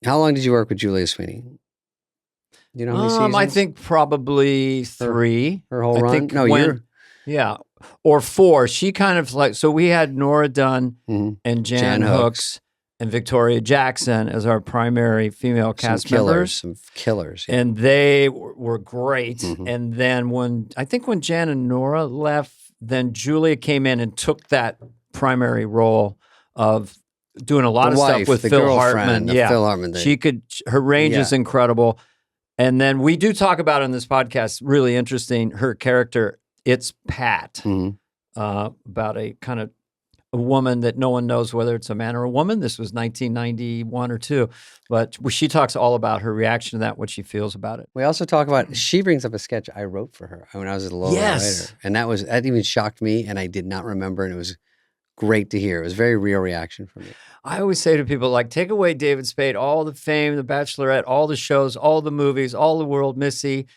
How long did you work with Julia Sweeney? Do you know how many seasons? I think probably 3. Her whole run? Yeah. Or 4. She kind of like, so we had Nora Dunn and Jan Hooks and Victoria Jackson as our primary female cast members. Some killers. Yeah. And they were great. And then when Jan and Nora left, then Julia came in and took that primary role of doing a lot of stuff with Phil Hartman. Phil Hartman. Her range is incredible. And then we do talk about in this podcast, really interesting, her character, it's Pat, about a kind of a woman that no one knows whether it's a man or a woman. This was 1991 or 2, but she talks all about her reaction to that, what she feels about it. We also talk about, she brings up a sketch I wrote for her when I was at Lola later. And that even shocked me, and I did not remember, and it was great to hear. It was a very real reaction from me. I always say to people, like, take away David Spade, all the fame, The Bachelorette, all the shows, all the movies, all the world, Missy.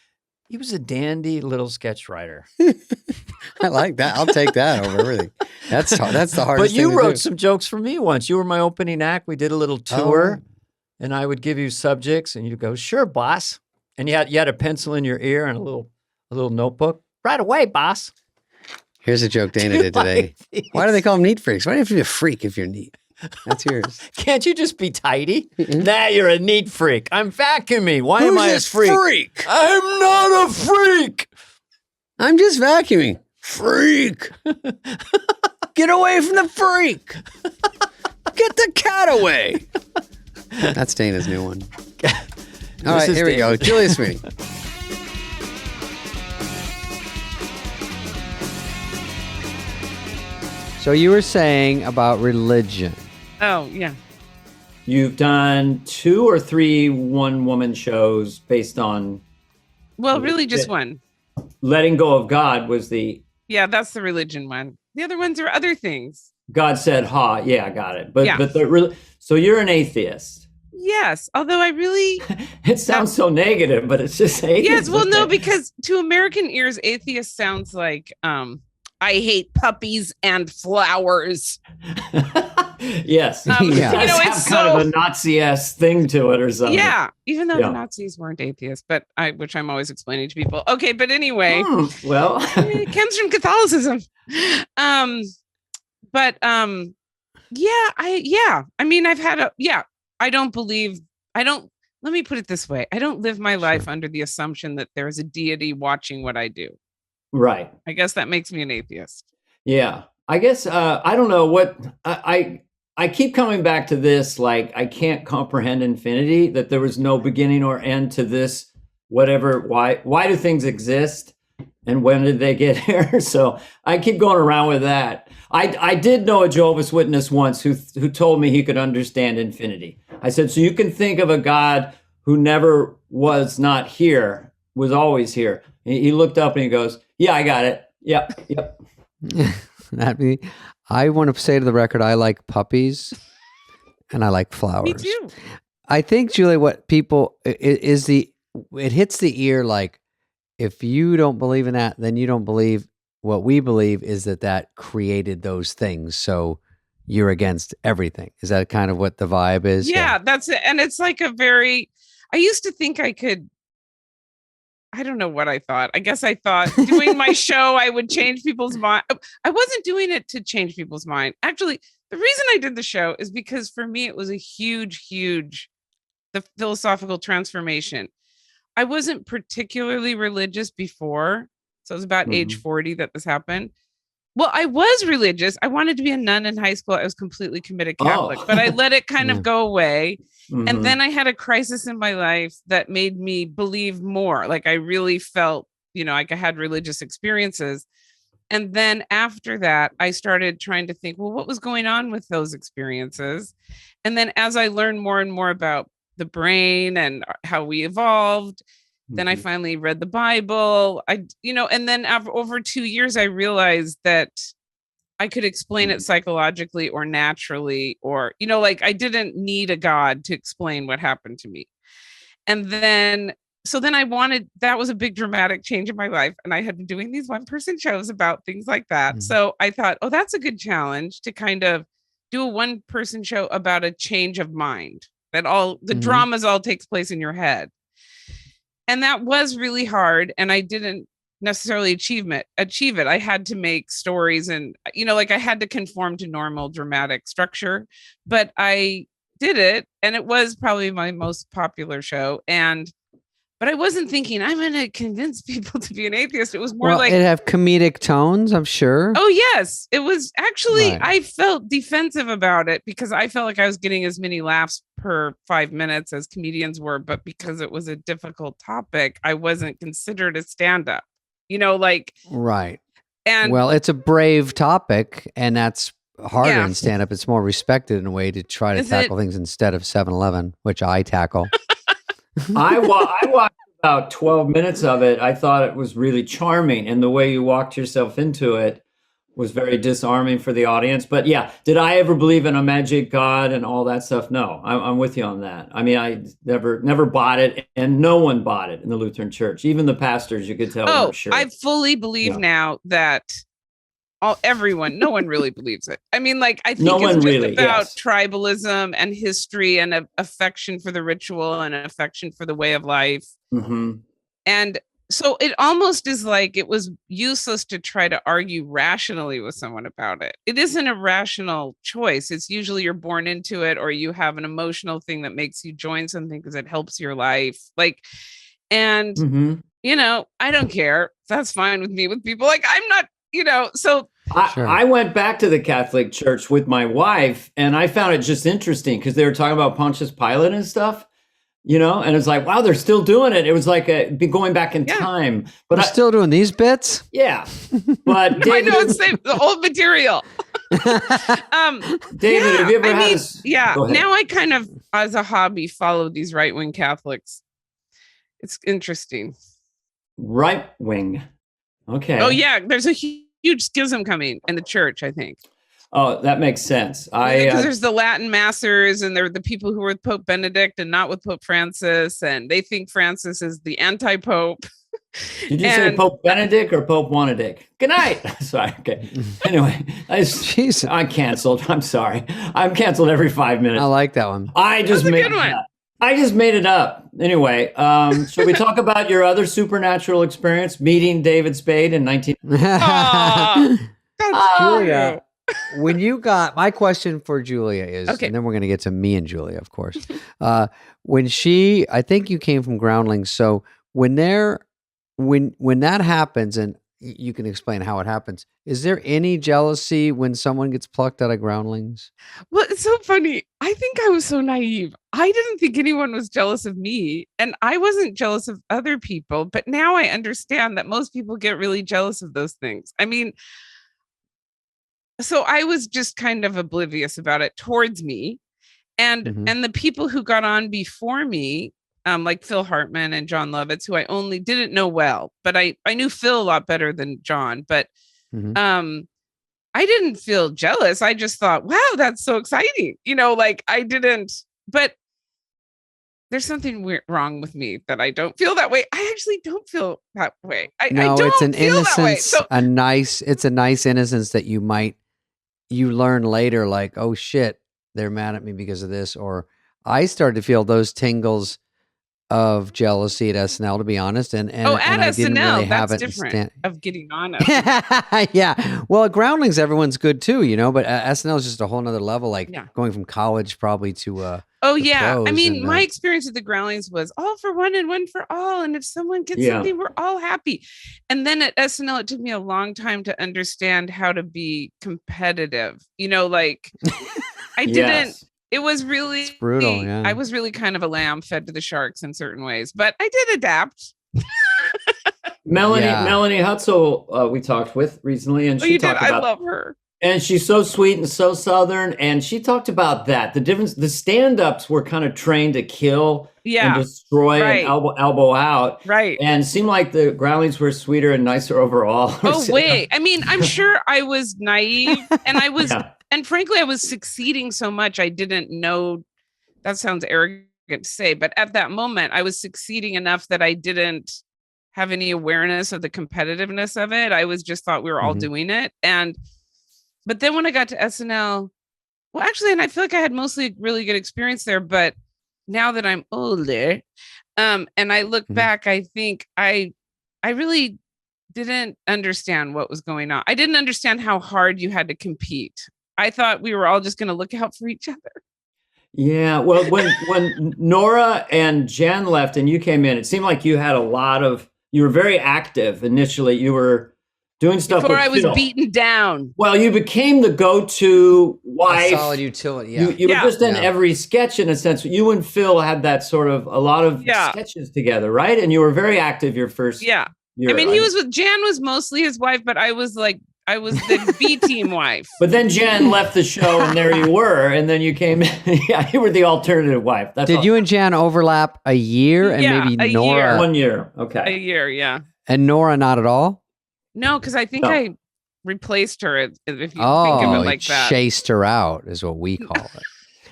He was a dandy little sketch writer. I like that. I'll take that over everything. That's the hardest thing. But you wrote some jokes for me once. You were my opening act. We did a little tour, and I would give you subjects, and you'd go, "Sure, boss." And you had a pencil in your ear and a little notebook. Right away, boss. Here's a joke Dana did today. Why do they call them neat freaks? Why do you have to be a freak if you're neat? That's yours. Can't you just be tidy? Nah, you're a neat freak. I'm vacuuming. Why am I a freak? I'm not a freak. I'm just vacuuming. Freak. Get away from the freak. Get the cat away. That's Dana's new one. All right, here we go. Julia Sweeney. So you were saying about religion. Oh, yeah. You've done 2 or 3 one-woman shows based on... Well, really just one. Letting Go of God was the... Yeah, that's the religion one. The other ones are other things. God said, ha. Yeah, I got it. But so you're an atheist. Yes, although I really... It sounds so negative, but it's just atheist. Yes, well, no, because to American ears, atheist sounds like... I hate puppies and flowers. Yes. It's kind of a Nazi-esque thing to it or something. Yeah, even though the Nazis weren't atheists, which I'm always explaining to people. Okay, but anyway. It comes from Catholicism. Let me put it this way. I don't live my life under the assumption that there's a deity watching what I do. Right. I guess that makes me an atheist. Yeah. I guess, I don't know what, I keep coming back to this, like, I can't comprehend infinity, that there was no beginning or end to this, whatever, why do things exist? And when did they get here? So I keep going around with that. I did know a Jehovah's Witness once who told me he could understand infinity. I said, so you can think of a God who never was not here, was always here. He looked up and he goes, yeah, I got it. Yep. I want to say to the record, I like puppies and I like flowers. Me too. I think, Julia, what people it hits the ear like, if you don't believe in that, then you don't believe what we believe is that created those things. So you're against everything. Is that kind of what the vibe is? Yeah, that's it. And it's like I used to think I could, I don't know what I thought. I guess I thought doing my show, I would change people's mind. I wasn't doing it to change people's mind. Actually, the reason I did the show is because for me, it was a huge, the philosophical transformation. I wasn't particularly religious before. So it was about age 40 that this happened. Well, I was religious. I wanted to be a nun in high school. I was completely committed Catholic, but I let it kind of go away. Mm-hmm. And then I had a crisis in my life that made me believe more. Like I really felt, like I had religious experiences. And then after that, I started trying to think, well, what was going on with those experiences? And then as I learned more and more about the brain and how we evolved, then I finally read the Bible. And then over 2 years, I realized that I could explain it psychologically or naturally, or, I didn't need a God to explain what happened to me. And then that was a big dramatic change in my life. And I had been doing these one-person shows about things like that. So I thought, that's a good challenge to kind of do a one-person show about a change of mind that all the dramas all takes place in your head. And that was really hard. And I didn't necessarily achieve it. I had to make stories and, like I had to conform to normal dramatic structure, but I did it. And it was probably my most popular show. But I wasn't thinking I'm going to convince people to be an atheist. It was more like it have comedic tones, I'm sure. Oh, yes. It was actually, Right. I felt defensive about it because I felt like I was getting as many laughs per 5 minutes as comedians were. But because it was a difficult topic, I wasn't considered a stand-up, Right. And well, it's a brave topic, and that's harder in stand-up. It's more respected in a way to try to tackle things instead of 7-Eleven, which I tackle. I watched about 12 minutes of it. I thought it was really charming, and the way you walked yourself into it was very disarming for the audience. But yeah, did I ever believe in a magic God and all that stuff? No, I'm with you on that. I mean, I never bought it, and no one bought it in the Lutheran Church. Even the pastors, you could tell. Oh, sure. I fully believe now that no one really believes it. I mean, like, I think it's just about tribalism and history and affection for the ritual and affection for the way of life. Mm-hmm. And so it almost is like it was useless to try to argue rationally with someone about it. It isn't a rational choice. It's usually you're born into it, or you have an emotional thing that makes you join something because it helps your life. And I don't care. That's fine with me. With people, like, I'm not, so I went back to the Catholic Church with my wife, and I found it just interesting because they were talking about Pontius Pilate and stuff, and it's like, wow, they're still doing it. It was like going back in time. But they're still doing these bits? Yeah. But David, I know, it's the old material. David, have you ever had now I kind of, as a hobby, follow these right-wing Catholics. It's interesting. Right wing. Okay. Oh, yeah. There's a huge schism coming in the church, I think. Oh, that makes sense. Because there's the Latin Massers, and they're the people who were with Pope Benedict and not with Pope Francis, and they think Francis is the anti-pope. Did you say Pope Benedict or Pope Wanadic? Good night. Sorry. Okay. Anyway, I'm canceled. I'm sorry. I'm canceled every 5 minutes. I like that one. I just made it up. Anyway, should we talk about your other supernatural experience, meeting David Spade in 19... Julia, when you got... My question for Julia is, and then we're going to get to me and Julia, of course. I think you came from Groundlings, so when that happens, and you can explain how it happens, is there any jealousy when someone gets plucked out of Groundlings? Well, it's so funny. I think I was so naive. I didn't think anyone was jealous of me, and I wasn't jealous of other people. But now I understand that most people get really jealous of those things. I mean, so I was just kind of oblivious about it towards me, and the people who got on before me, like Phil Hartman and John Lovitz, who I only didn't know well, but I knew Phil a lot better than John. But I didn't feel jealous. I just thought, wow, that's so exciting. I didn't, but there's something wrong with me that I don't feel that way. I actually don't feel that way. I don't it's an feel innocence, that way. So, it's a nice innocence that you learn later, like, oh shit, they're mad at me because of this. Or I started to feel those tingles of jealousy at SNL, to be honest, and at I didn't SNL, really have that's it. Different of getting on it. Yeah, well, at Groundlings, everyone's good too, but SNL is just a whole nother level. Like going from college probably to. I mean, my experience at the Groundlings was all for one and one for all, and if someone gets something, we're all happy. And then at SNL, it took me a long time to understand how to be competitive. I didn't. It was really it's brutal. Yeah. I was really kind of a lamb fed to the sharks in certain ways, but I did adapt. Melanie Hutzel, we talked with recently, and she talked about. I love her, and she's so sweet and so Southern. And she talked about that the difference. The stand-ups were kind of trained to kill and destroy and elbow out, right? And it seemed like the Groundlings were sweeter and nicer overall. Oh wait, I mean, I'm sure I was naive, and I was. And frankly, I was succeeding so much, I didn't know. That sounds arrogant to say, but at that moment, I was succeeding enough that I didn't have any awareness of the competitiveness of it. I was just thought we were all doing it. But then when I got to SNL, well, actually, and I feel like I had mostly really good experience there, but now that I'm older, and I look back, I think I really didn't understand what was going on. I didn't understand how hard you had to compete. I thought we were all just going to look out for each other. Yeah, well, when Nora and Jen left and you came in, it seemed like you were very active initially. You were doing stuff before with I was Phil. beaten down. Well, you became the go-to wife. A solid utility. Yeah. You were just in every sketch in a sense. You and Phil had that sort of a lot of sketches together, right? And you were very active your first year. I mean, Jan was mostly his wife, but I was the B team wife. But then Jan left the show and there you were. And then you came in. Yeah, you were the alternative wife. Did you and Jan overlap a year and maybe Nora? Year. 1 year. Okay. A year, yeah. And Nora not at all? No, because I think I replaced her, if you think of it like that. Chased her out is what we call it.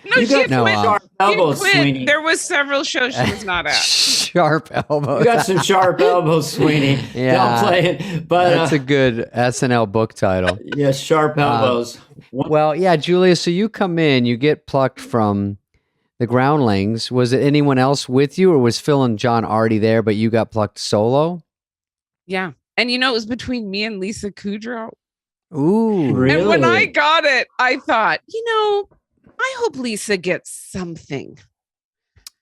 No, she quit. Sharp elbows, Sweeney. There was several shows she was not at. Sharp elbows. You got some sharp elbows, Sweeney. Yeah. Don't play it. But that's a good SNL book title. Yeah, sharp elbows. Well, yeah, Julia, so you come in, you get plucked from the Groundlings. Was it anyone else with you, or was Phil and John already there, but you got plucked solo? Yeah. And it was between me and Lisa Kudrow. Ooh, really? And when I got it, I thought, I hope Lisa gets something.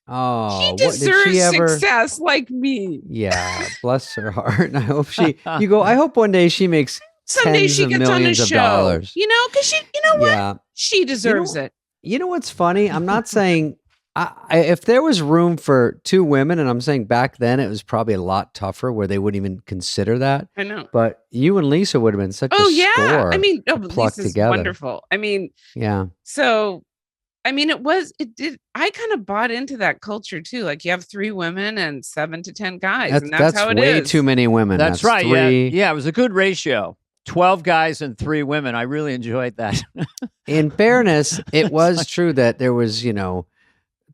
Oh, she deserves success like me. Yeah, bless her heart. I hope I hope one day she makes someday she gets on a show. Dollars. Because what? She deserves it. You know what's funny? I'm not saying if there was room for two women, and I'm saying back then it was probably a lot tougher where they wouldn't even consider that. I know. But you and Lisa would have been such a score. I mean, plucked Lisa's together. wonderful. I mean, yeah. So, I mean, I kind of bought into that culture too. Like you have 3 women and 7 to 10 guys. That's how it is. Way too many women. That's right. 3. Yeah, it was a good ratio. 12 guys and 3 women. I really enjoyed that. In fairness, it was true that there was,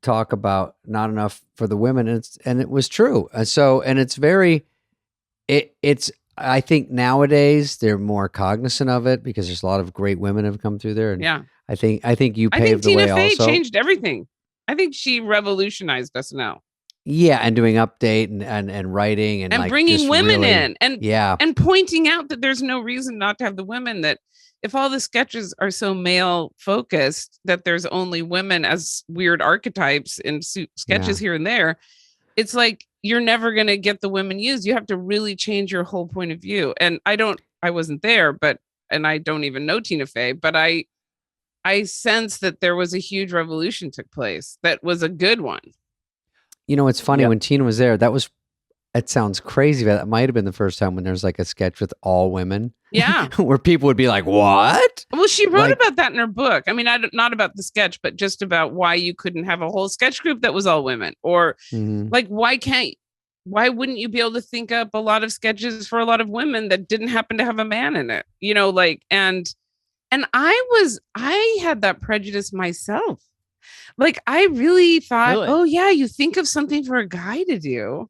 talk about not enough for the women, and it was true. And it's very, it's. I think nowadays they're more cognizant of it because there's a lot of great women have come through there. And yeah, I think you paved the way. Tina Fey also changed everything. I think she revolutionized us now. Yeah, and doing update and writing and like bringing women in and pointing out that there's no reason not to have the women. That if all the sketches are so male focused that there's only women as weird archetypes in sketches here and there, it's like you're never going to get the women used. You have to really change your whole point of view. And I wasn't there, and I don't even know Tina Fey, but I sense that there was a huge revolution took place. That was a good one. It's funny when Tina was there, it sounds crazy, but that might have been the first time when there's like a sketch with all women. Yeah. Where people would be like, what? Well, she wrote about that in her book. I mean, not about the sketch, but just about why you couldn't have a whole sketch group that was all women, or like, why wouldn't you be able to think up a lot of sketches for a lot of women that didn't happen to have a man in it? And I had that prejudice myself. Like, I really thought, oh yeah, you think of something for a guy to do.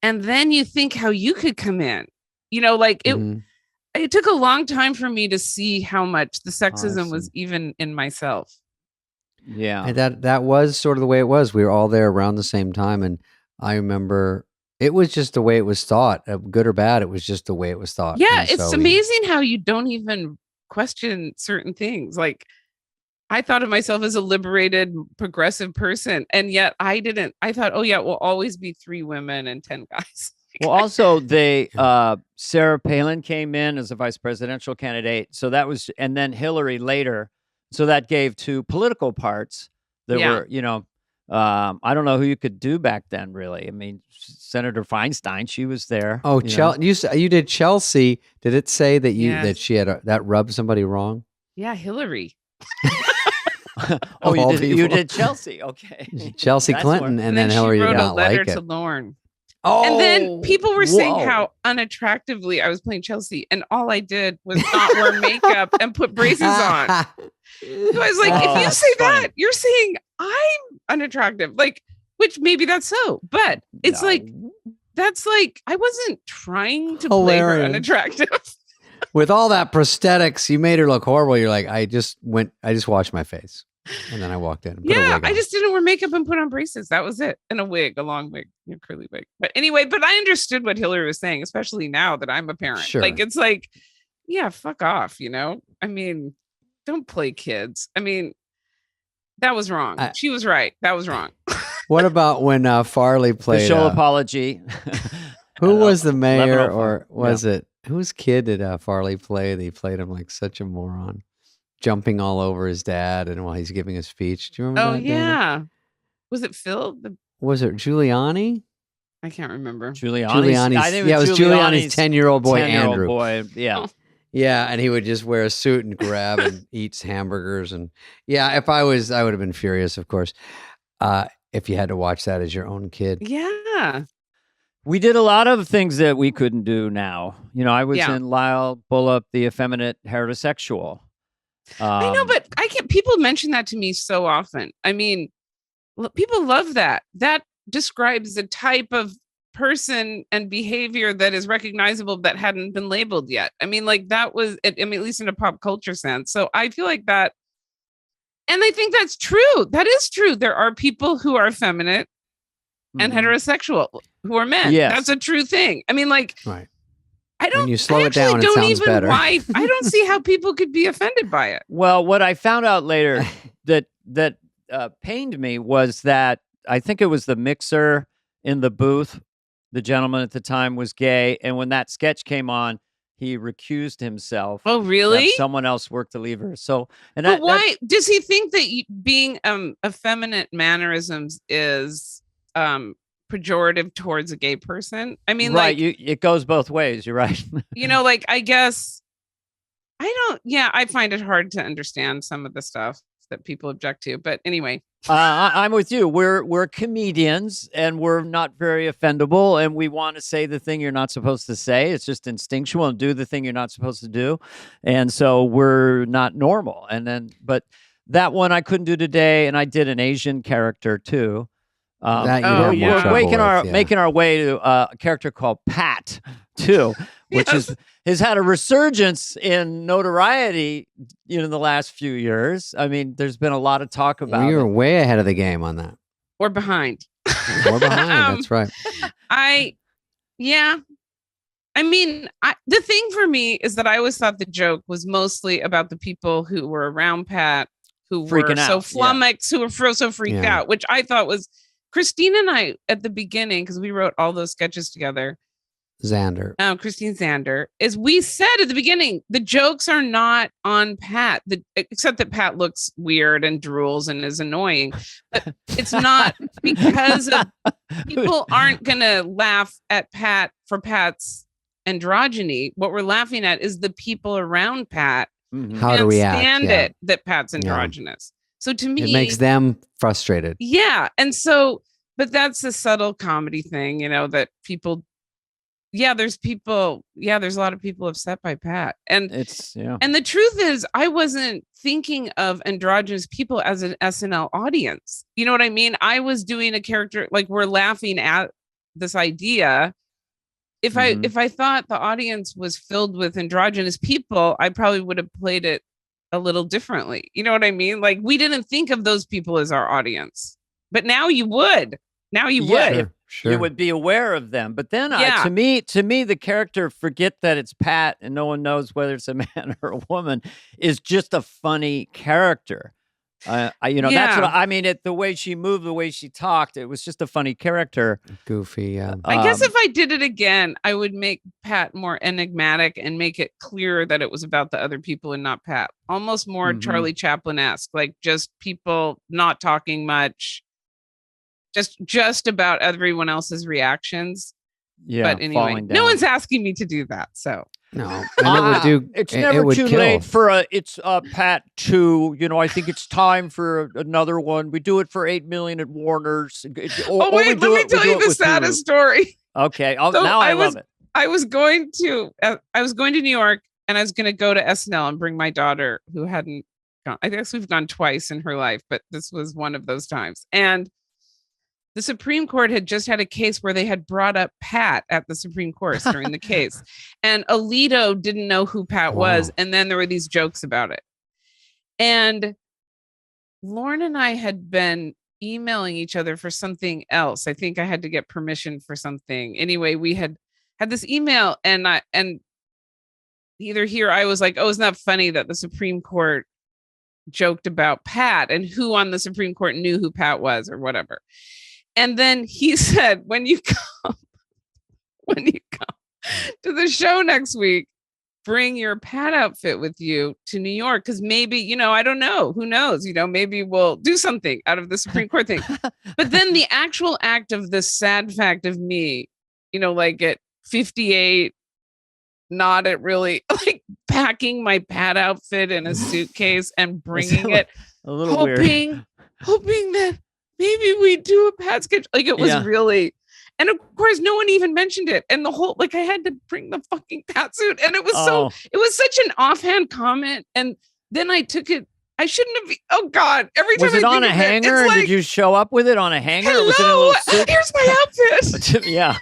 And then you think how you could come in, it took a long time for me to see how much the sexism was even in myself. Yeah. And that was sort of the way it was. We were all there around the same time. And I remember it was just the way it was thought, good or bad. It was just the way it was thought. Yeah. It's amazing how you don't even question certain things. Like, I thought of myself as a liberated, progressive person, and yet I didn't. I thought, oh yeah, we'll always be 3 women and 10 guys. Well, also Sarah Palin came in as a vice presidential candidate, so that was, and then Hillary later, so that gave 2 political parts that were, I don't know who you could do back then, really. I mean, Senator Feinstein, she was there. Oh, you did Chelsea. Did it say that that she had that rubbed somebody wrong? Yeah, Hillary. Oh, you did Chelsea. Okay. Chelsea Clinton and then Hillary wrote did not a letter like it. to Lauren. Oh, and then people were saying how unattractively I was playing Chelsea, and all I did was not wear makeup and put braces on. So I was like, if you say that, you're saying I'm unattractive, like, which maybe that's so, but it's that's like, I wasn't trying to play her unattractive. With all that prosthetics, you made her look horrible. You're like, I just washed my face. And then I walked in and put a Yeah, wig on. I just didn't wear makeup and put on braces. That was it. And a wig, a long wig, curly wig. But anyway, but I understood what Hillary was saying, especially now that I'm a parent. Sure. Like, it's like, yeah, fuck off, you know? I mean, don't play kids. I mean, that was wrong. She was right. That was wrong. What about when Farley played Official apology. who was the mayor, or was it whose kid did Farley play? They played him like such a moron, jumping all over his dad, and while he's giving a speech. Do you remember that? Yeah. Dana? Was it Phil? Was it Giuliani? I can't remember. Giuliani's. Yeah, it was Giuliani's 10-year-old boy, Andrew. Yeah. Yeah, and he would just wear a suit and grab and eats hamburgers. And yeah, if I would have been furious, of course, if you had to watch that as your own kid. Yeah. We did a lot of things that we couldn't do now. You know, I was in Lyle Bullup, the effeminate heterosexual. I know, but I can't. People mention that to me so often. I mean, people love that. That describes the type of person and behavior that is recognizable that hadn't been labeled yet. I mean, like that was, I mean, at least in a pop culture sense. So I feel like that, and I think that's true. That is true. There are people who are effeminate and heterosexual who are men. Yes. That's a true thing. I mean, like, right. I don't. When you slow it down, it sounds better. I don't see how people could be offended by it. Well, what I found out later that pained me was that I think it was the mixer in the booth. The gentleman at the time was gay, and when that sketch came on, he recused himself. Oh, really? Someone else worked the lever. So, and but why does he think that being effeminate mannerisms is pejorative towards a gay person? I mean, right? Like, it goes both ways. You're right. You know, like I guess I don't. Yeah, I find it hard to understand some of the stuff that people object to. But anyway. I'm with you. We're comedians, and we're not very offendable, and we want to say the thing you're not supposed to say. It's just instinctual, and do the thing you're not supposed to do, and so we're not normal. And then, but that one I couldn't do today, and I did an Asian character too. We're making our way to a character called Pat too, which has had a resurgence in notoriety in the last few years. I mean, there's been a lot of talk about You're way ahead of the game on that. Or behind. Or behind, that's right. I mean, the thing for me is that I always thought the joke was mostly about the people who were around Pat, who were so flummoxed, who were so freaked out, which I thought was Christine and I at the beginning, because we wrote all those sketches together. Christine Zander, as we said at the beginning, the jokes are not on Pat, except that Pat looks weird and drools and is annoying. But it's not because people aren't going to laugh at Pat for Pat's androgyny. What we're laughing at is the people around Pat how to react. Stand it that Pat's androgynous. So to me, it makes them frustrated. Yeah. And so, but that's a subtle comedy thing, that people. Yeah, there's a lot of people upset by Pat. And and the truth is, I wasn't thinking of androgynous people as an SNL audience. You know what I mean? I was doing a character, like we're laughing at this idea. If I thought the audience was filled with androgynous people, I probably would have played it a little differently. You know what I mean? Like we didn't think of those people as our audience, but now you would. Now you would. Sure. You would be aware of them. But then to me, the character, forget that it's Pat and no one knows whether it's a man or a woman, is just a funny character. That's what I mean. The way she moved, the way she talked, it was just a funny character. Goofy, yeah. I guess if I did it again, I would make Pat more enigmatic and make it clear that it was about the other people and not Pat. Almost more Charlie Chaplin-esque, like just people not talking much. Just about everyone else's reactions. Yeah. But anyway, no one's asking me to do that. So no, and it's never too late for it's Pat 2. I think it's time for another one. We do it for 8 million at Warner's. Let me tell you the saddest story. Okay. Now I love it. I was going to New York, and I was going to go to SNL and bring my daughter, who hadn't gone. I guess we've gone twice in her life, but this was one of those times. And the Supreme Court had just had a case where they had brought up Pat at the Supreme Court during the case. And Alito didn't know who Pat was. And then there were these jokes about it. And Lauren and I had been emailing each other for something else. I think I had to get permission for something. Anyway, we had this email, and either here I was like, oh, isn't that funny that the Supreme Court joked about Pat, and who on the Supreme Court knew who Pat was or whatever. And then he said, when you come to the show next week, bring your Pat outfit with you to New York, because maybe, I don't know, who knows, maybe we'll do something out of the Supreme Court thing. But then the actual act of the sad fact of me, like at 58, not at really, like packing my Pat outfit in a suitcase and bringing it, a little weird, hoping that maybe we do a Pat sketch. Like it was really. And of course, no one even mentioned it. And the whole, like, I had to bring the fucking Pat suit. And it was it was such an offhand comment. And then I took it. I shouldn't have. Oh God! Every time was it on a hanger? And did you show up with it on a hanger? Hello, or was it in a little suit? Here's my outfit. Yeah.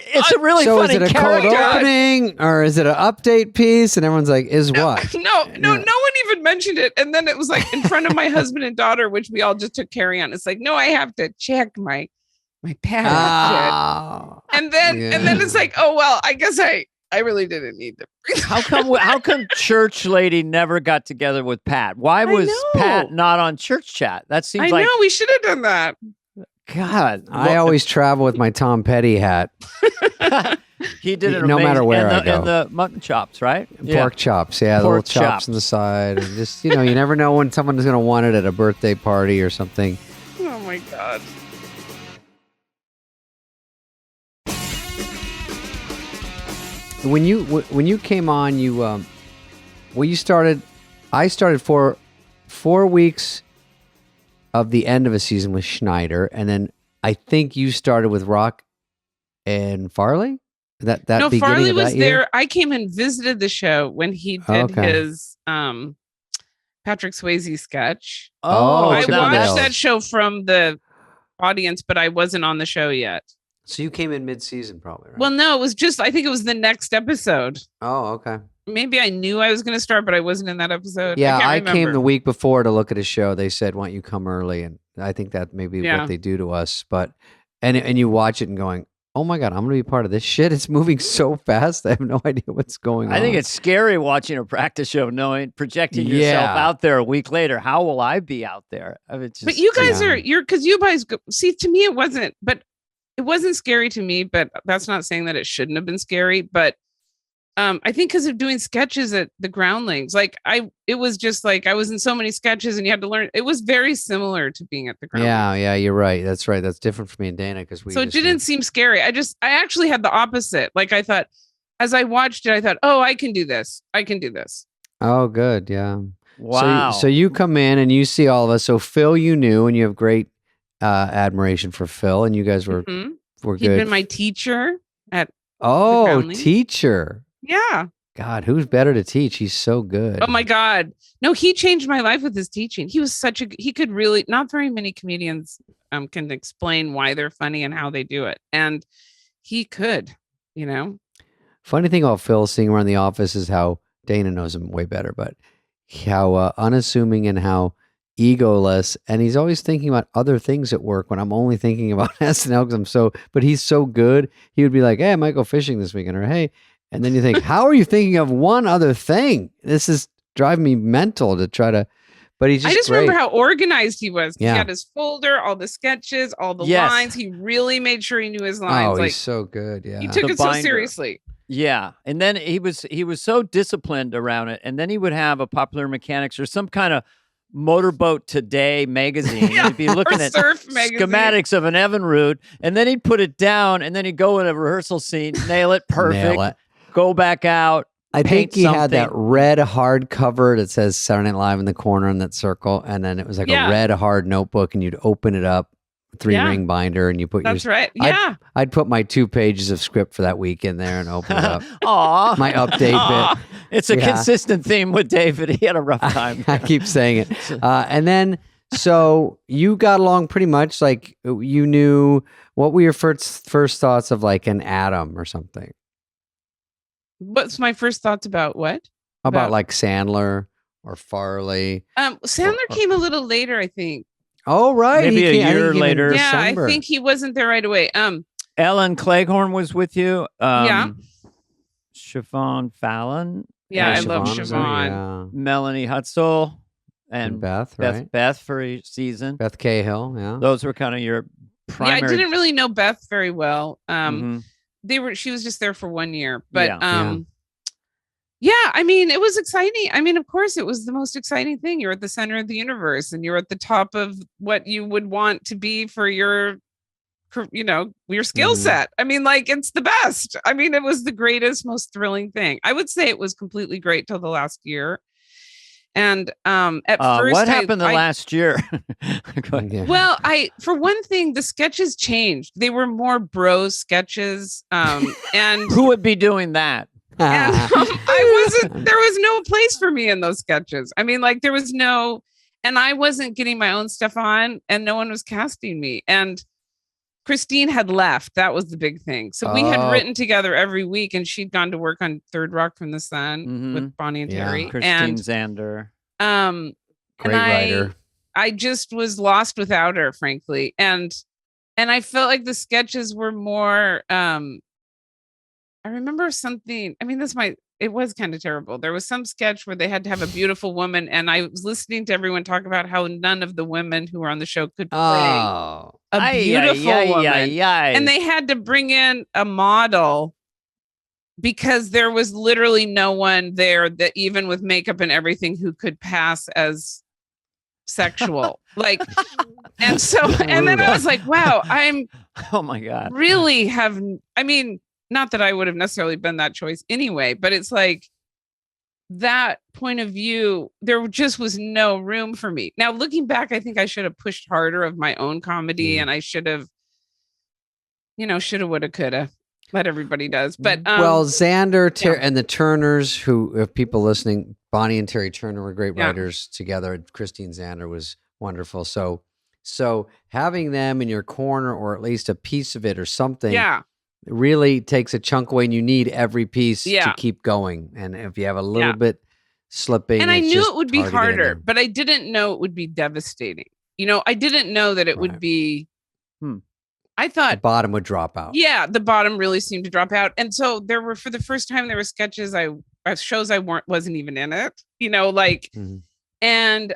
It's a really so funny is it a character. cold opening or is it an update piece? And everyone's like, what? No one even mentioned it. And then it was like in front of my husband and daughter, which we all just took carry on. It's like, no, I have to check my Pat outfit. And then it's like, oh well, I guess I really didn't need to. How come Church Lady never got together with Pat? Why was Pat not on Church Chat? That seems like we should have done that. God, I always travel with my Tom Petty hat. He did it no matter where I go. And the mutton chops, right? Pork chops, the little chops on the side. And just, you never know when someone is going to want it at a birthday party or something. Oh my God. When you came on, you started. I started 4 weeks of the end of a season with Schneider, and then I think you started with Rock and Farley. That no, beginning Farley of was that year? there. I came and visited the show when he did his Patrick Swayze sketch. I watched that show from the audience, but I wasn't on the show yet. So you came in mid-season, probably, right? Well, no, it was just, I think it was the next episode. Oh, okay. Maybe I knew I was going to start, but I wasn't in that episode. Yeah, I came the week before to look at a show. They said, why don't you come early? And I think that may be what they do to us. But and you watch it and going, oh my God, I'm going to be part of this shit. It's moving so fast. I have no idea what's going on. I think it's scary watching a practice show, projecting yourself out there a week later. How will I be out there? I mean, but you guys because you guys, see, to me, it wasn't, but it wasn't scary to me, but that's not saying that it shouldn't have been scary. But I think because of doing sketches at the Groundlings, it was just like I was in so many sketches and you had to learn. It was very similar to being at the Groundlings. Yeah, you're right. That's right. That's different for me and Dana because we. So it didn't seem scary. I actually had the opposite. Like I thought, as I watched it, I thought, oh, I can do this. I can do this. Oh, good. Yeah. Wow. So you come in and you see all of us. So Phil, you knew, and you have great admiration for Phil, and you guys were good. He'd been my teacher at. Oh, teacher. Yeah. God, who's better to teach? He's so good. Oh my God. No, he changed my life with his teaching. He was he could really, not very many comedians can explain why they're funny and how they do it. And he could, Funny thing about Phil seeing around the office is how Dana knows him way better, but how unassuming and how egoless. And he's always thinking about other things at work when I'm only thinking about SNL because but he's so good. He would be like, hey, I might go fishing this weekend, or hey. And then you think, how are you thinking of one other thing? This is driving me mental to try to, but he's just I just great. remember how organized he was. Yeah. He had his folder, all the sketches, all the lines. He really made sure he knew his lines. Oh, he's so good. Yeah. He took it so seriously. Yeah. And then he was so disciplined around it. And then he would have a Popular Mechanics or some kind of Motorboat Today magazine. Yeah, he'd be looking at schematics of an Evinrude, and then he'd put it down, and then he'd go in a rehearsal scene, nail it perfect. Nail it. Go back out. I think he had that red hardcover that says Saturday Night Live in the corner in that circle, and then it was like a red hard notebook, and you'd open it up, 3-ring binder, and you put That's right. Yeah. I'd put my 2 pages of script for that week in there and open it up. Aw. My update bit. It's a consistent theme with David. He had a rough time. I keep saying it. And then, so you got along pretty much like you knew. What were your first thoughts of like an Adam or something? What's my first thoughts about what? About like Sandler or Farley. Sandler came a little later, I think. Oh, right. Maybe a year later. Yeah, I think he wasn't there right away. Ellen Cleghorn was with you. Yeah. Siobhan Fallon. Yeah, I love Siobhan. Yeah. Melanie Hutzel and Beth, right? Beth for a season. Beth Cahill, yeah. Those were kind of your primary. Yeah, I didn't really know Beth very well. She was just there for 1 year. But yeah, I mean, it was exciting. I mean, of course, it was the most exciting thing. You're at the center of the universe and you're at the top of what you would want to be for your skill set. I mean, like, it's the best. I mean, it was the greatest, most thrilling thing. I would say it was completely great till the last year. And at first, what happened the last year? Well, for one thing, the sketches changed. They were more bro sketches. And who would be doing that? And there was no place for me in those sketches. I mean, like, there was no, and I wasn't getting my own stuff on and no one was casting me. And Christine had left. That was the big thing. So we had written together every week and she'd gone to work on Third Rock from the Sun with Bonnie and Terry. Christine Zander. Great writer. I just was lost without her, frankly. And I felt like the sketches were more, I remember something, I mean, it was kind of terrible. There was some sketch where they had to have a beautiful woman. And I was listening to everyone talk about how none of the women who were on the show could play a beautiful woman. And they had to bring in a model because there was literally no one there that, even with makeup and everything, who could pass as sexual. Like, and then I was like, wow, oh my God, really I mean, not that I would have necessarily been that choice anyway, but it's like that point of view, there just was no room for me. Now, looking back, I think I should have pushed harder of my own comedy and I should have, shoulda, woulda, coulda, like everybody does. But Xander, and the Turners, who, if people listening, Bonnie and Terry Turner were great writers together. Christine Zander was wonderful. So having them in your corner, or at least a piece of it or something, it really takes a chunk away, and you need every piece to keep going. And if you have a little bit slipping, and I knew it would be harder, but I didn't know it would be devastating. I didn't know that it would be. I thought the bottom would drop out. Yeah, the bottom really seemed to drop out, and so for the first time, there were sketches shows I wasn't even in it. And